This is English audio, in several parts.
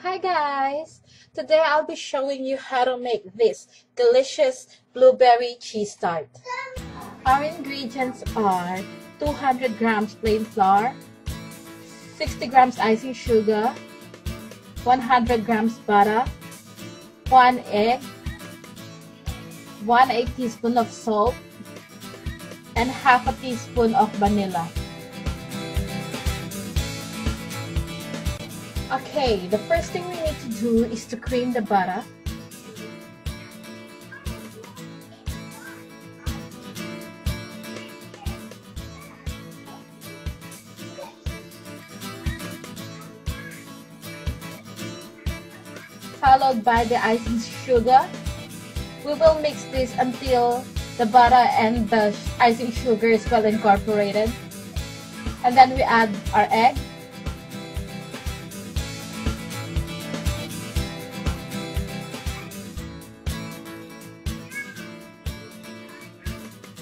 Hi guys! Today I'll be showing you how to make this delicious blueberry cheese tart. Our ingredients are 200 grams plain flour, 60 grams icing sugar, 100 grams butter, 1 egg, 1/8 teaspoon of salt, and half a teaspoon of vanilla. Okay, the first thing we need to do is to cream the butter. Followed by the icing sugar. We will mix this until the butter and the icing sugar is well incorporated. And then we add our egg.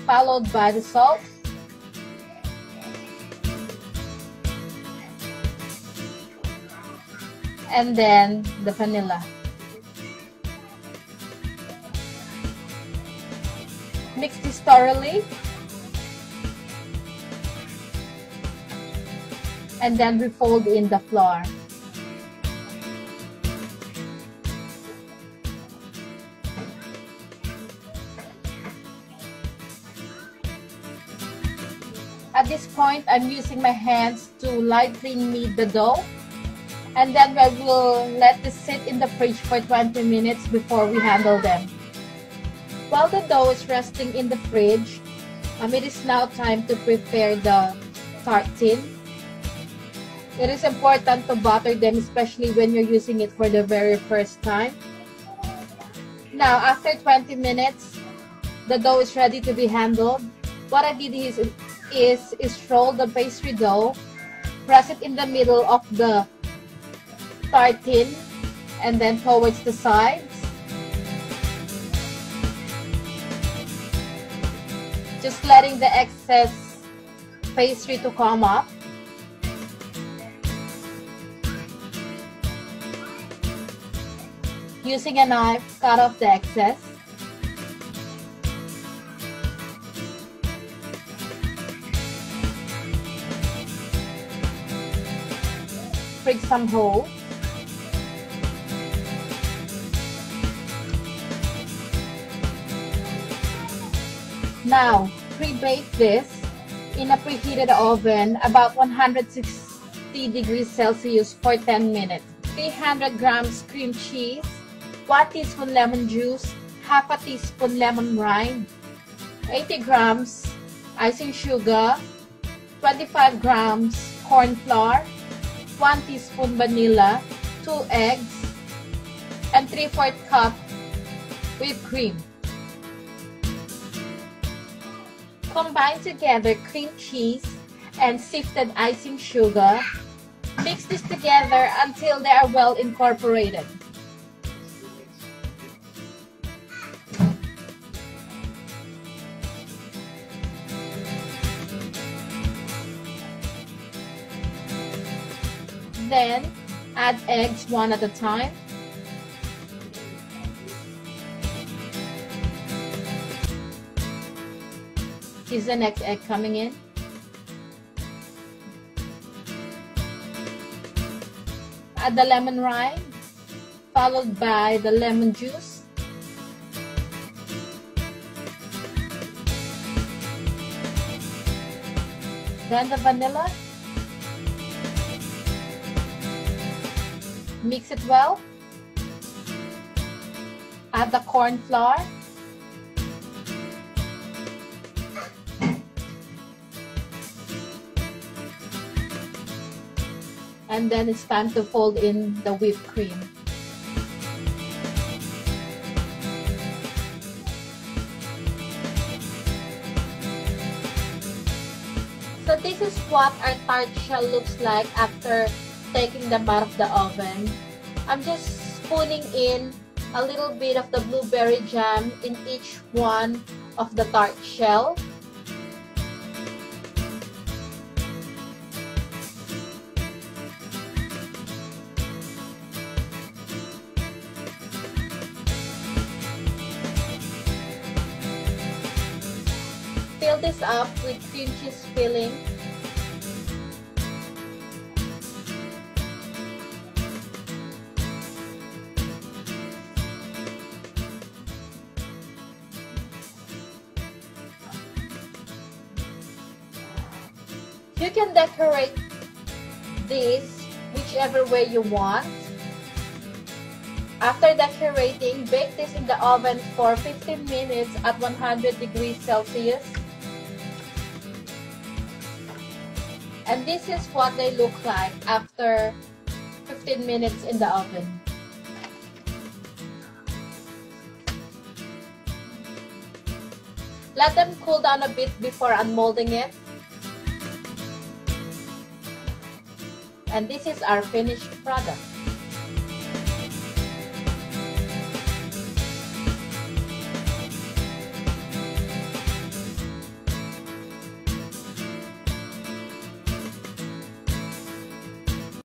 Followed by the salt. And then the vanilla. Mix this thoroughly. And then we fold in the flour. At this point, I'm using my hands to lightly knead the dough. And then we will let this sit in the fridge for 20 minutes before we handle them. While the dough is resting in the fridge, it is now time to prepare the tart tin. It is important to butter them, especially when you're using it for the very first time. Now, after 20 minutes, the dough is ready to be handled. What I did is roll the pastry dough, press it in the middle of the tart tin, and then towards the sides. Just letting the excess pastry to come up. Using a knife, cut off the excess. Prick some holes. Now, pre-bake this in a preheated oven about 160 degrees Celsius for 10 minutes. 300 grams cream cheese, 1 teaspoon lemon juice, half a teaspoon lemon rind, 80 grams icing sugar, 25 grams corn flour, 1 teaspoon vanilla, 2 eggs, and 3/4 cup whipped cream. Combine together cream cheese and sifted icing sugar. Mix this together until they are well incorporated. Then, add eggs one at a time. Is the next egg coming in? Add the lemon rind, followed by the lemon juice. Then the vanilla. Mix it well. Add the corn flour. And then it's time to fold in the whipped cream. So this is what our tart shell looks like after taking them out of the oven. I'm just spooning in a little bit of the blueberry jam in each one of the tart shell. fill this up with cream cheese filling. You can decorate this whichever way you want. After decorating, bake this in the oven for 15 minutes at 100 degrees Celsius. And this is what they look like after 15 minutes in the oven. Let them cool down a bit before unmolding it. And this is our finished product.